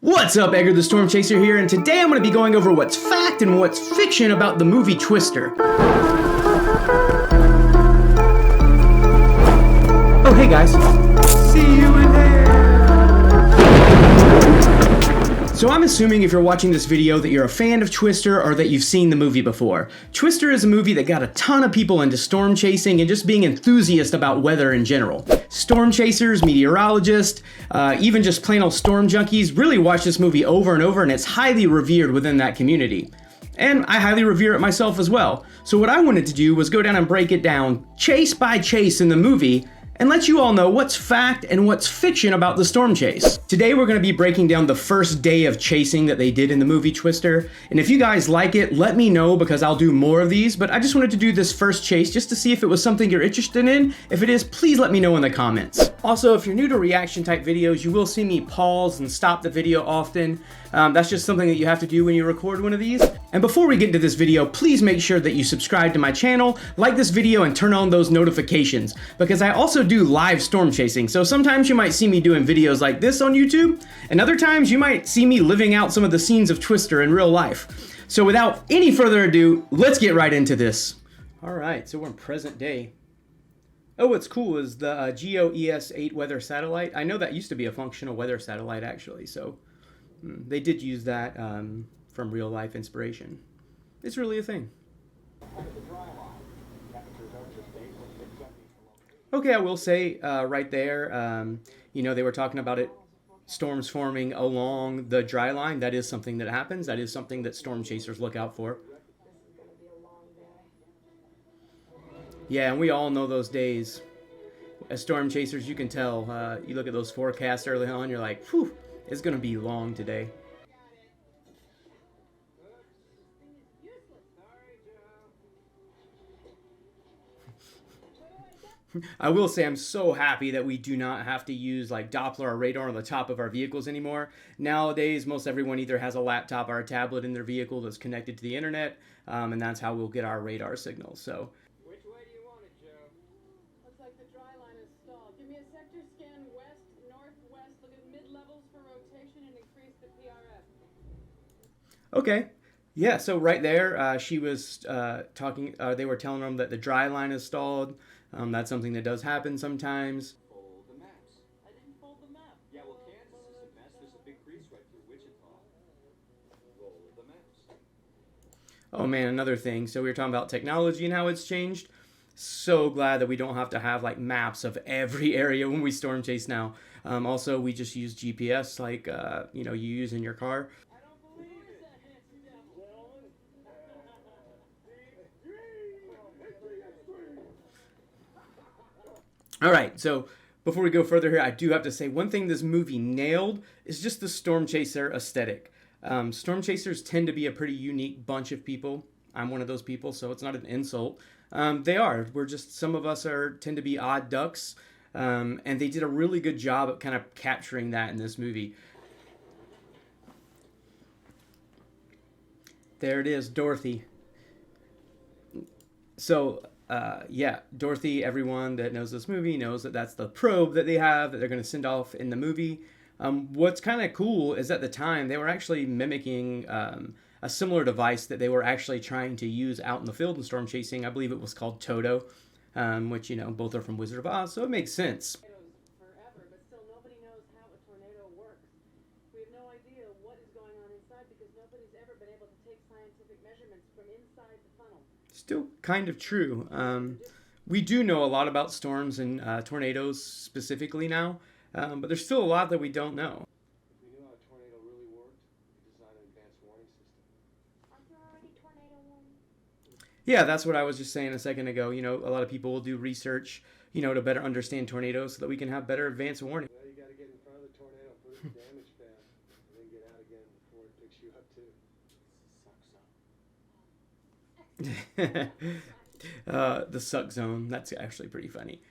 What's up, Edgar the Storm Chaser here, and today I'm going to be going over what's fact and what's fiction about the movie Twister. Oh, hey guys. See you in there. So I'm assuming if you're watching this video that you're a fan of Twister or that you've seen the movie before. Twister is a movie that got a ton of people into storm chasing and just being enthusiasts about weather in general. Storm chasers, meteorologists, even just plain old storm junkies really watch this movie over and over, and it's highly revered within that community. And I highly revere it myself as well. So what I wanted to do was go down and break it down chase by chase in the movie and let you all know what's fact and what's fiction about the storm chase. Today we're going to be breaking down the first day of chasing that they did in the movie Twister. And if you guys like it, let me know because I'll do more of these, but I just wanted to do this first chase just to see if it was something you're interested in. If it is, please let me know in the comments. Also, if you're new to reaction type videos, you will see me pause and stop the video often. That's just something that you have to do when you record one of these. And before we get into this video, please make sure that you subscribe to my channel, like this video, and turn on those notifications because I also do live storm chasing. So sometimes you might see me doing videos like this on YouTube, and other times you might see me living out some of the scenes of Twister in real life. So without any further ado, let's get right into this. All right, so we're in present day. Oh, what's cool is the GEO-ES-8 weather satellite. I know that used to be a functional weather satellite actually, so they did use that from real life inspiration. It's really a thing. Okay, I will say right there, you know, they were talking about it, storms forming along the dry line. That is something that happens. That is something that storm chasers look out for. Yeah, and we all know those days. As storm chasers, you can tell. You look at those forecasts early on, you're like, whew, it's going to be long today. I will say I'm so happy that we do not have to use like Doppler or radar on the top of our vehicles anymore. Nowadays, most everyone either has a laptop or a tablet in their vehicle that's connected to the internet, and that's how we'll get our radar signals. So. Which way do you want it, Joe? Looks like the dry line is stalled. Give me a sector scan west, northwest. Look at mid-levels for rotation and increase the PRF. Okay. Yeah, so right there, she was talking, they were telling them that the dry line is stalled. That's something that does happen sometimes. Fold the maps. I didn't fold the map. Yeah, well, Kansas is a mess. There's a big crease right through Wichita. Roll the maps. Oh man, another thing. So we were talking about technology and how it's changed. So glad that we don't have to have like maps of every area when we storm chase now. Also, we just use GPS like, you know, you use in your car. All right, so before we go further here, I do have to say one thing this movie nailed is just the storm chaser aesthetic. Storm chasers tend to be a pretty unique bunch of people. I'm one of those people, so it's not an insult. They are. We're just, some of us tend to be odd ducks, and they did a really good job at kind of capturing that in this movie. There it is, Dorothy. So, yeah, Dorothy, everyone that knows this movie knows that that's the probe that they have that they're going to send off in the movie. What's kind of cool is at the time they were actually mimicking a similar device that they were actually trying to use out in the field in storm chasing. I believe it was called Toto, which, you know, both are from Wizard of Oz, so it makes sense. Forever, but still nobody knows how a tornado works. We have no idea what is going on inside because nobody's ever been able to take scientific measurements from inside the funnel. Still kind of true. We do know a lot about storms and tornadoes specifically now, but there's still a lot that we don't know. If we knew how a tornado really worked, we'd design an advanced warning system. Aren't there already tornado warnings? Yeah, that's what I was just saying a second ago. You know, a lot of people will do research, you know, to better understand tornadoes so that we can have better advanced warning. Well, you got to get in front of the tornado, put it in damage path, and then get out again before it picks you up too. The suck zone. That's actually pretty funny.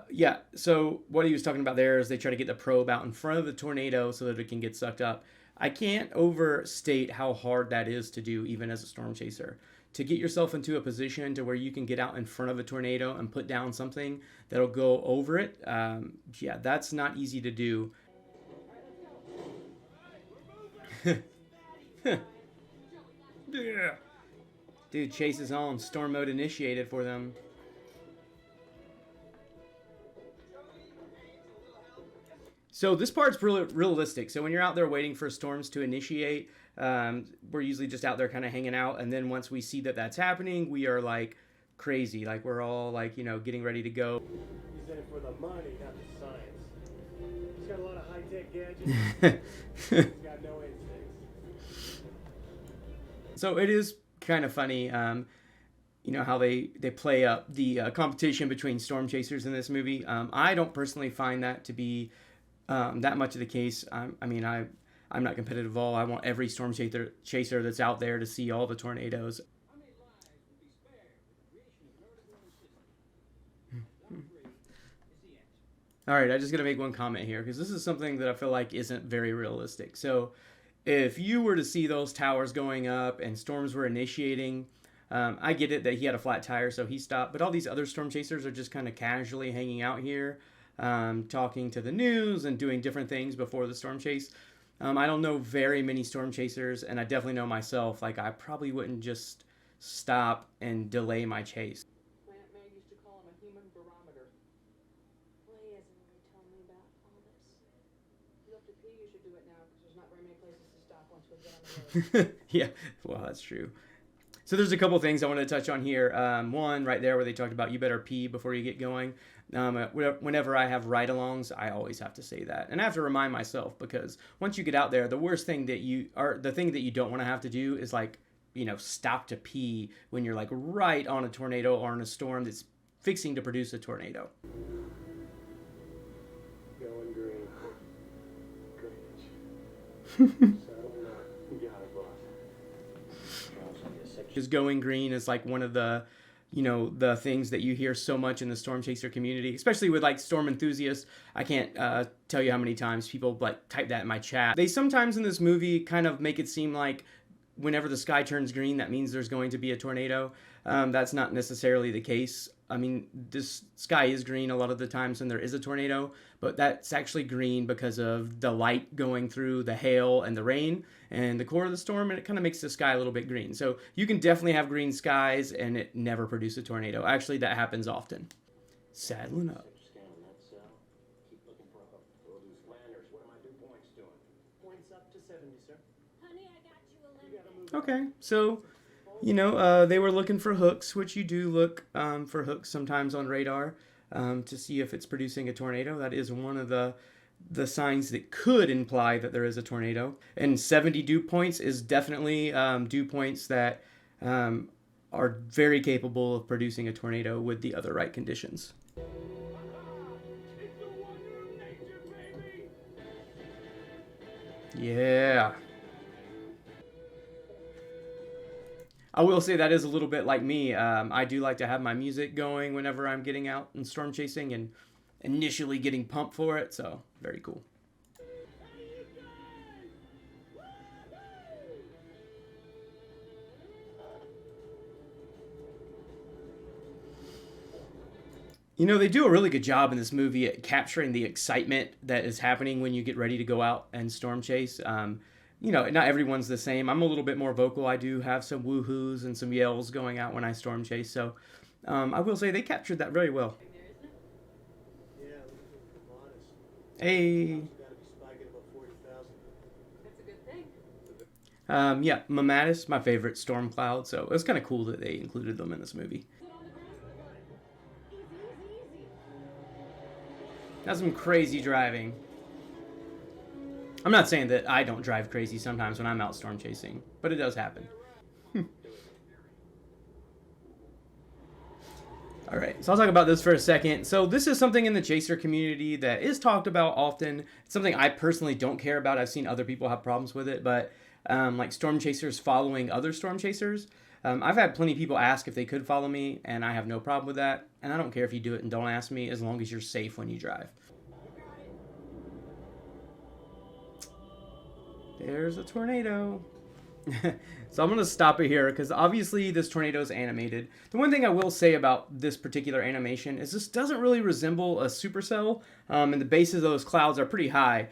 Yeah, so what he was talking about there is they try to get the probe out in front of the tornado so that it can get sucked up. I can't overstate how hard that is to do even as a storm chaser. To get yourself into a position to where you can get out in front of a tornado and put down something that'll go over it, yeah, that's not easy to do. Yeah. Dude, Chase is on. Storm mode initiated for them. So this part's really realistic. So when you're out there waiting for storms to initiate, we're usually just out there kind of hanging out. And then once we see that that's happening, we are like crazy. Like we're all like, you know, getting ready to go. He's in it for the money, not the science. He's got a lot of high-tech gadgets. He's got no instincts. So it is kind of funny, you know, how they play up the competition between storm chasers in this movie. I don't personally find that to be that much of the case. I mean, I'm not competitive at all. I want every storm chaser that's out there to see all the tornadoes. All right, I just gotta make one comment here because this is something that I feel like isn't very realistic. So if you were to see those towers going up and storms were initiating, I get it that he had a flat tire, so he stopped. But all these other storm chasers are just kind of casually hanging out here, talking to the news and doing different things before the storm chase. I don't know very many storm chasers, and I definitely know myself. Like, I probably wouldn't just stop and delay my chase. My Aunt Meg used to call him a human barometer. Well, he hasn't really told me about all this. If you have to pee, you should do it now, because there's not very many places to stop once we get on the road. Yeah, well, that's true. So there's a couple things I want to touch on here. One, right there where they talked about you better pee before you get going. Whenever I have ride-alongs, I always have to say that. And I have to remind myself because once you get out there, the worst thing that the thing that you don't want to have to do is like, you know, stop to pee when you're like right on a tornado or on a storm that's fixing to produce a tornado. Going green. Greenwich. Saddle up. You got it, boss. Just going green is like one of the, you know, the things that you hear so much in the storm chaser community, especially with like storm enthusiasts. I can't tell you how many times people like type that in my chat. They sometimes in this movie kind of make it seem like whenever the sky turns green, that means there's going to be a tornado. That's not necessarily the case. I mean, this sky is green a lot of the times when there is a tornado, but that's actually green because of the light going through the hail and the rain and the core of the storm, and it kind of makes the sky a little bit green. So you can definitely have green skies and it never produce a tornado. Actually, that happens often. Saddling up. Keep looking for a hook. Landers, what are my 2 points doing? Points up to 70, sir. Honey, I got you a lemon. Okay, so, you know, they were looking for hooks, which you do look for hooks sometimes on radar to see if it's producing a tornado. That is one of the signs that could imply that there is a tornado. And 70 dew points is definitely dew points that are very capable of producing a tornado with the other right conditions. Yeah. I will say that is a little bit like me. I do like to have my music going whenever I'm getting out and storm chasing and initially getting pumped for it. So, very cool. You know, they do a really good job in this movie at capturing the excitement that is happening when you get ready to go out and storm chase. You know, not everyone's the same. I'm a little bit more vocal. I do have some woohoos and some yells going out when I storm chase. So I will say they captured that very well. Yeah, looking for modest. Hey. You gotta be spiking about 40,000. That's a good thing. Yeah, Mamatis, my favorite storm cloud. So it was kind of cool that they included them in this movie. That's some crazy driving. I'm not saying that I don't drive crazy sometimes when I'm out storm chasing, but it does happen. All right, so I'll talk about this for a second. So this is something in the chaser community that is talked about often. It's something I personally don't care about. I've seen other people have problems with it, but like storm chasers following other storm chasers. I've had plenty of people ask if they could follow me, and I have no problem with that. And I don't care if you do it and don't ask me, as long as you're safe when you drive. There's a tornado. So I'm going to stop it here because obviously this tornado is animated. The one thing I will say about this particular animation is this doesn't really resemble a supercell, and the bases of those clouds are pretty high.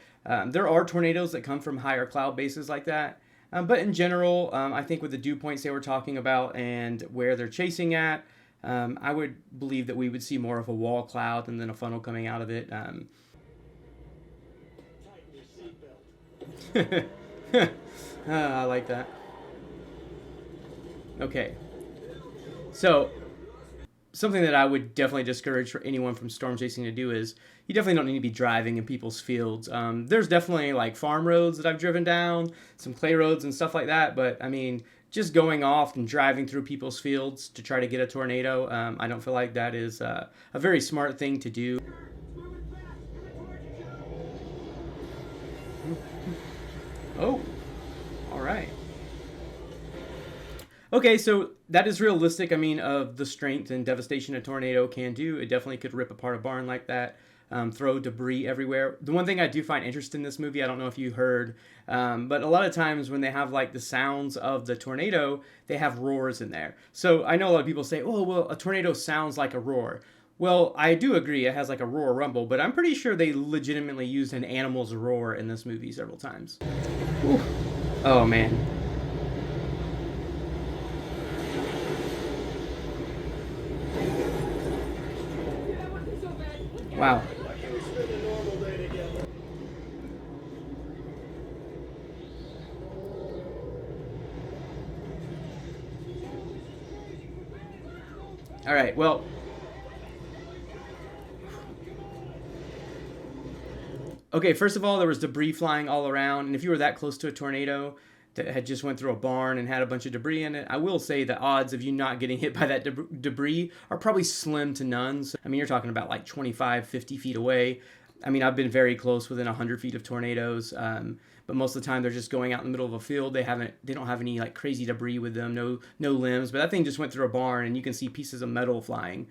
There are tornadoes that come from higher cloud bases like that, but in general, I think with the dew points they were talking about and where they're chasing at, I would believe that we would see more of a wall cloud and then a funnel coming out of it. Tighten your seatbelt. I like that. Okay. So, something that I would definitely discourage for anyone from storm chasing to do is you definitely don't need to be driving in people's fields. There's definitely like farm roads that I've driven down, some clay roads and stuff like that, but I mean, just going off and driving through people's fields to try to get a tornado, I don't feel like that is a very smart thing to do. Oh, all right. Okay, so that is realistic. I mean, of the strength and devastation a tornado can do, it definitely could rip apart a barn like that, throw debris everywhere. The one thing I do find interesting in this movie, I don't know if you heard, but a lot of times when they have like the sounds of the tornado, they have roars in there. So I know a lot of people say, oh, well, a tornado sounds like a roar. Well, I do agree it has like a roar rumble, but I'm pretty sure they legitimately used an animal's roar in this movie several times. Ooh. Oh, man. Wow. All right, well, okay, first of all, there was debris flying all around, and if you were that close to a tornado that had just went through a barn and had a bunch of debris in it, I will say the odds of you not getting hit by that debris are probably slim to none. So, I mean, you're talking about like 25, 50 feet away. I mean, I've been very close within 100 feet of tornadoes, but most of the time they're just going out in the middle of a field. They don't have any like crazy debris with them, no limbs. But that thing just went through a barn, and you can see pieces of metal flying.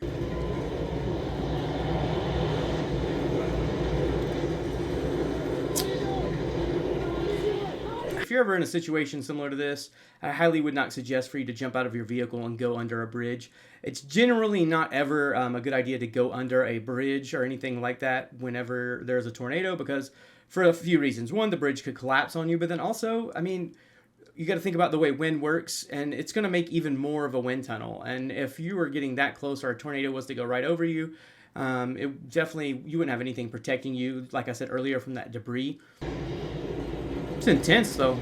If you're ever in a situation similar to this, I highly would not suggest for you to jump out of your vehicle and go under a bridge. It's generally not ever a good idea to go under a bridge or anything like that whenever there's a tornado, because for a few reasons. One, the bridge could collapse on you, but then also, I mean, you got to think about the way wind works, and it's going to make even more of a wind tunnel. And if you were getting that close or a tornado was to go right over you, it definitely, you wouldn't have anything protecting you, like I said earlier, from that debris. It's intense, though.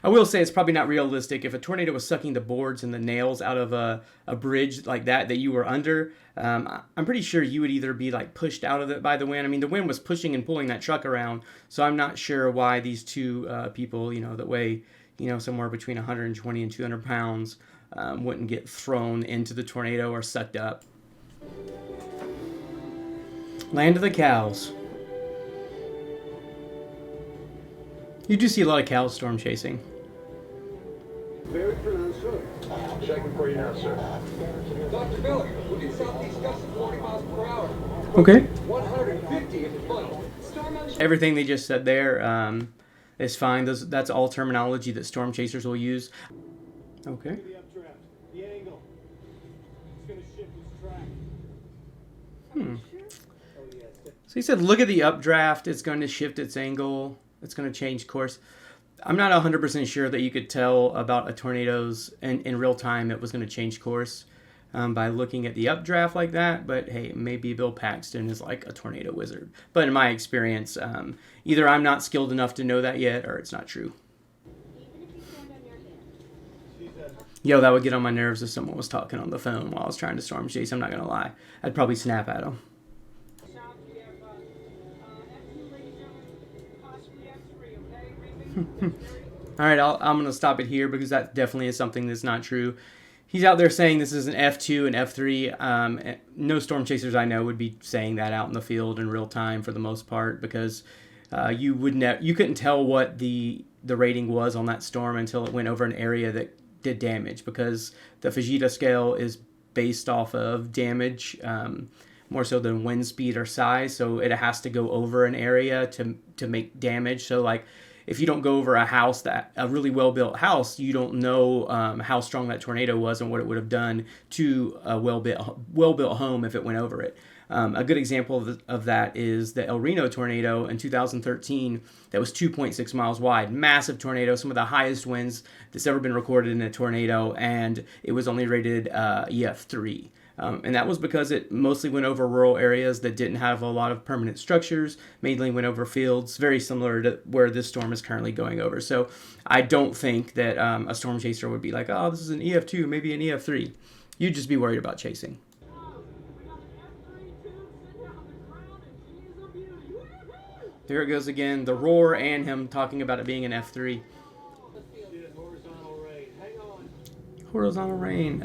I will say it's probably not realistic. If a tornado was sucking the boards and the nails out of a bridge like that you were under, I'm pretty sure you would either be like pushed out of it by the wind. I mean, the wind was pushing and pulling that truck around, so I'm not sure why these two people, that weigh, somewhere between 120 and 200 pounds, wouldn't get thrown into the tornado or sucked up. Land of the cows. You do see a lot of cows storm chasing. Very pronounced hook. Checking for you now, sir. Dr. Miller, look at southeast gusts of 40 miles per hour. Okay. 150 in the funnel. Everything they just said there is fine. That's all terminology that storm chasers will use. Okay. The updraft, the angle. It's gonna shift its track. Hmm. Oh yes. So he said, look at the updraft. It's going to shift its angle. It's going to change course. I'm not 100% sure that you could tell about a tornado's in real time it was going to change course by looking at the updraft like that. But hey, maybe Bill Paxton is like a tornado wizard. But in my experience, either I'm not skilled enough to know that yet, or it's not true. Yo, that would get on my nerves if someone was talking on the phone while I was trying to storm chase. I'm not going to lie. I'd probably snap at them. All right, I'm going to stop it here because that definitely is something that's not true. He's out there saying this is an F2 and F3. No storm chasers I know would be saying that out in the field in real time for the most part, because you couldn't tell what the rating was on that storm until it went over an area that did damage, because the Fujita scale is based off of damage more so than wind speed or size. So it has to go over an area to make damage. So like if you don't go over a really well-built house, you don't know how strong that tornado was and what it would have done to a well-built home if it went over it. A good example of that is the El Reno tornado in 2013 that was 2.6 miles wide. Massive tornado, some of the highest winds that's ever been recorded in a tornado, and it was only rated EF3. And that was because it mostly went over rural areas that didn't have a lot of permanent structures, mainly went over fields, very similar to where this storm is currently going over. So I don't think that a storm chaser would be like, oh, this is an EF2, maybe an EF3. You'd just be worried about chasing. There it goes again, the roar and him talking about it being an F3. Horizontal rain. Hang on. Horizontal rain.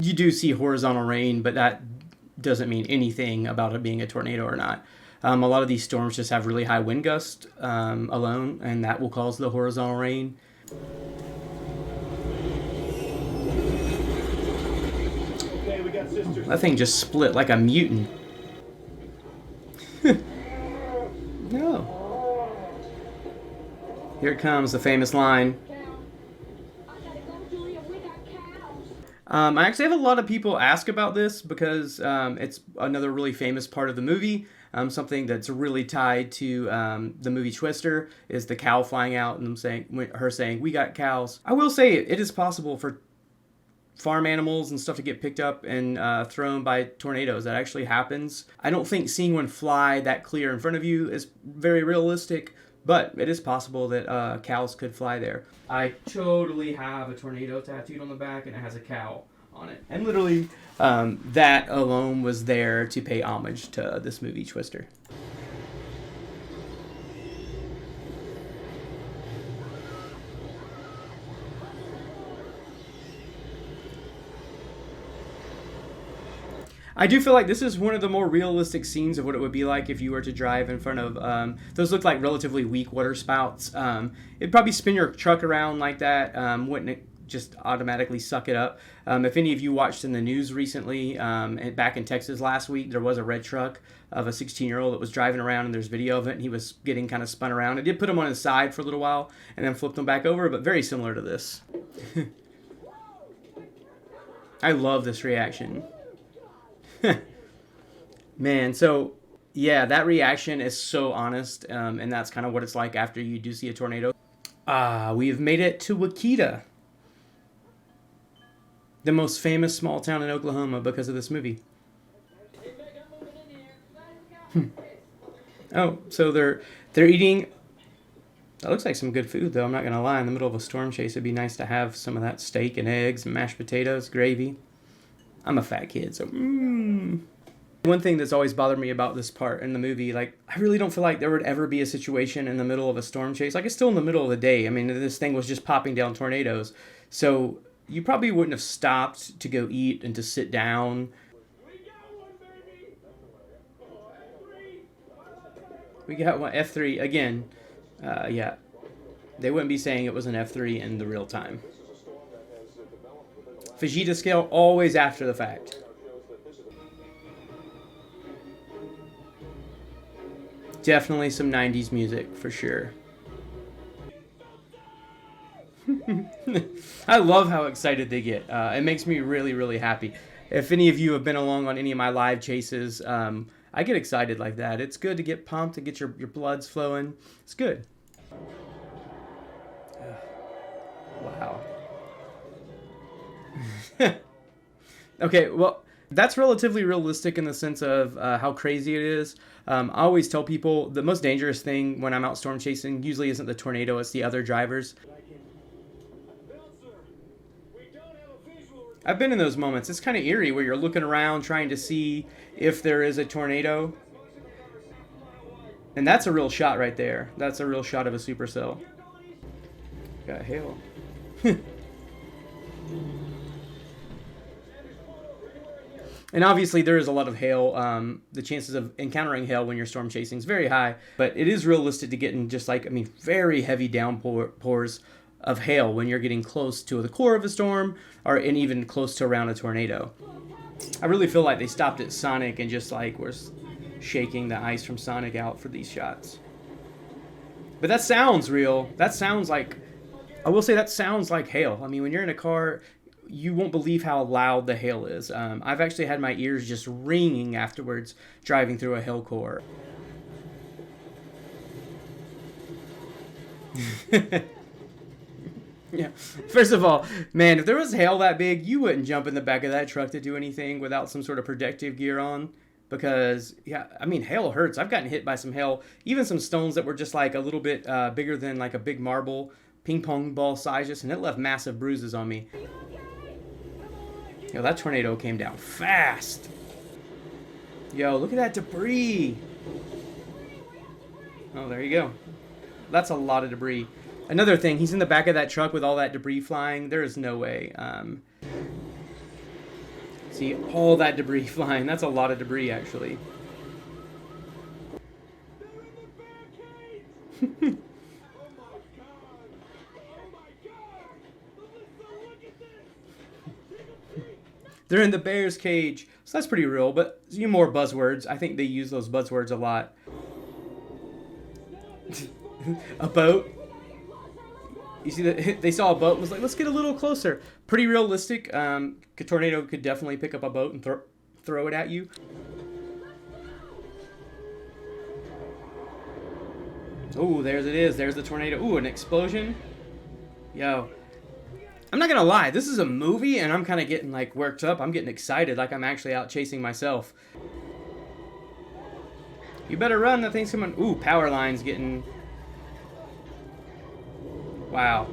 You do see horizontal rain, but that doesn't mean anything about it being a tornado or not. A lot of these storms just have really high wind gusts alone, and that will cause the horizontal rain. Okay, we got sisters. That thing just split like a mutant. No. Here it comes, the famous line. I actually have a lot of people ask about this because it's another really famous part of the movie. Something that's really tied to the movie Twister is the cow flying out and her saying, "We got cows." I will say it is possible for farm animals and stuff to get picked up and thrown by tornadoes. That actually happens. I don't think seeing one fly that clear in front of you is very realistic, but it is possible that cows could fly there. I totally have a tornado tattooed on the back, and it has a cow on it. And literally, that alone was there to pay homage to this movie, Twister. I do feel like this is one of the more realistic scenes of what it would be like if you were to drive in front of, those look like relatively weak water spouts. It'd probably spin your truck around like that, wouldn't it just automatically suck it up? If any of you watched in the news recently, back in Texas last week, there was a red truck of a 16-year-old that was driving around, and there's video of it, and he was getting kind of spun around. It did put him on his side for a little while, and then flipped him back over, but very similar to this. I love this reaction. Man, so yeah, that reaction is so honest, and that's kind of what it's like after you do see a tornado. We have made it to Wakita, the most famous small town in Oklahoma because of this movie. Oh, so they're eating. That looks like some good food, though. I'm not gonna lie. In the middle of a storm chase, it'd be nice to have some of that steak and eggs and mashed potatoes, gravy. I'm a fat kid, so One thing that's always bothered me about this part in the movie, like, I really don't feel like there would ever be a situation in the middle of a storm chase. Like, it's still in the middle of the day. I mean, this thing was just popping down tornadoes. So you probably wouldn't have stopped to go eat and to sit down. We got one, F3, again. Yeah, they wouldn't be saying it was an F3 in the real time. Fujita scale, always after the fact. Definitely some 90s music, for sure. I love how excited they get. It makes me really, really happy. If any of you have been along on any of my live chases, I get excited like that. It's good to get pumped, to get your bloods flowing. It's good. Wow. Okay, well, that's relatively realistic in the sense of how crazy it is. I always tell people the most dangerous thing when I'm out storm chasing usually isn't the tornado, it's the other drivers. I've been in those moments. It's kind of eerie where you're looking around trying to see if there is a tornado. And that's a real shot right there. That's a real shot of a supercell. Got hail. And obviously there is a lot of hail. The chances of encountering hail when you're storm chasing is very high, but it is realistic to get in just like, I mean, very heavy downpours of hail when you're getting close to the core of a storm and even close to around a tornado. I really feel like they stopped at Sonic and just like were shaking the ice from Sonic out for these shots. But that sounds real. That sounds like, I will say that sounds like hail. I mean, when you're in a car, you won't believe how loud the hail is. I've actually had my ears just ringing afterwards driving through a hail core. Yeah. First of all, man, if there was hail that big, you wouldn't jump in the back of that truck to do anything without some sort of protective gear on. Because, yeah, I mean, hail hurts. I've gotten hit by some hail, even some stones that were just like a little bit bigger than like a big marble, ping pong ball sizes, and it left massive bruises on me. Yo, that tornado came down fast. Yo, look at that debris. Oh, there you go. That's a lot of debris. Another thing, he's in the back of that truck with all that debris flying. There is no way. See, all that debris flying. That's a lot of debris, actually. They're in the bear's cage. So that's pretty real, but more buzzwords. I think they use those buzzwords a lot. A boat. You see that they saw a boat and was like, let's get a little closer. Pretty realistic. A tornado could definitely pick up a boat and throw it at you. Oh, there's it is. There's the tornado. Ooh, an explosion. Yo. I'm not gonna lie, this is a movie and I'm kind of getting like worked up. I'm getting excited like I'm actually out chasing myself. You better run, that thing's coming. Ooh, power lines getting... Wow.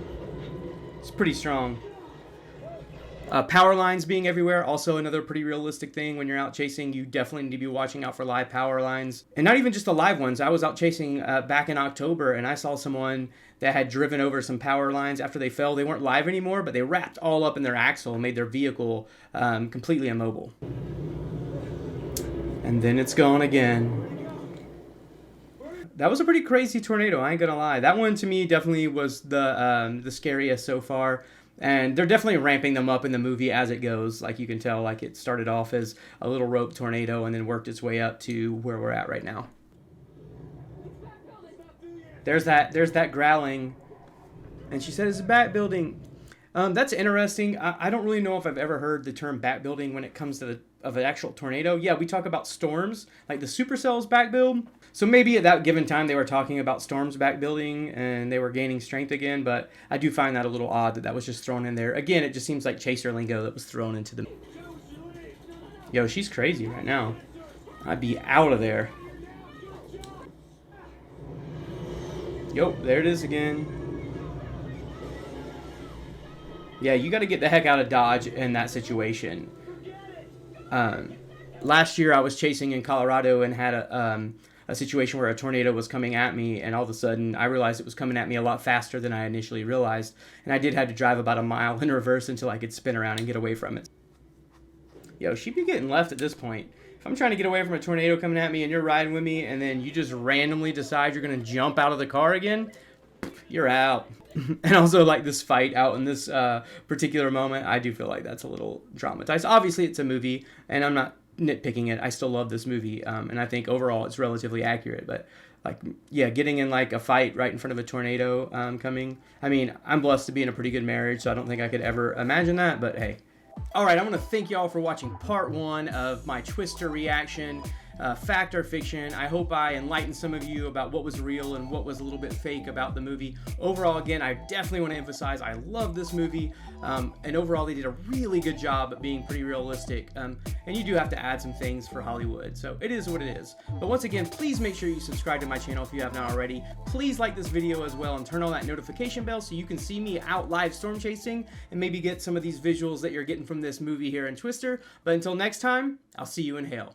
It's pretty strong. Power lines being everywhere, also another pretty realistic thing. When you're out chasing, you definitely need to be watching out for live power lines. And not even just the live ones. I was out chasing back in October, and I saw someone that had driven over some power lines after they fell. They weren't live anymore, but they wrapped all up in their axle and made their vehicle completely immobile. And then it's gone again. That was a pretty crazy tornado, I ain't gonna lie. That one to me definitely was the scariest so far. And they're definitely ramping them up in the movie as it goes. Like you can tell, like it started off as a little rope tornado and then worked its way up to where we're at right now. There's that growling. And she said it's a bat building. That's interesting. I don't really know if I've ever heard the term bat building when it comes to an actual tornado. Yeah, we talk about storms, like the supercells back build. So maybe at that given time they were talking about storms back building and they were gaining strength again, but I do find that a little odd that was just thrown in there. Again, it just seems like chaser lingo that was thrown into the... Yo, she's crazy right now. I'd be out of there. Yo, there it is again. Yeah, you got to get the heck out of Dodge in that situation. Last year I was chasing in Colorado and had a situation where a tornado was coming at me, and all of a sudden I realized it was coming at me a lot faster than I initially realized, and I did have to drive about a mile in reverse until I could spin around and get away from it. Yo, she'd be getting left at this point. If I'm trying to get away from a tornado coming at me and you're riding with me and then you just randomly decide you're going to jump out of the car again, you're out. And also, like, this fight out in this particular moment, I do feel like that's a little dramatized. Obviously, it's a movie, and I'm not nitpicking it. I still love this movie, and I think overall it's relatively accurate. But, like, yeah, getting in, like, a fight right in front of a tornado coming. I mean, I'm blessed to be in a pretty good marriage, so I don't think I could ever imagine that, but hey. All right, I want to thank y'all for watching part 1 of my Twister reaction. Fact or fiction. I hope I enlightened some of you about what was real and what was a little bit fake about the movie. Overall, again, I definitely want to emphasize I love this movie, and overall they did a really good job at being pretty realistic, and you do have to add some things for Hollywood, so it is what it is. But once again, please make sure you subscribe to my channel if you have not already. Please like this video as well and turn on that notification bell so you can see me out live storm chasing and maybe get some of these visuals that you're getting from this movie here in Twister. But until next time, I'll see you in Hail.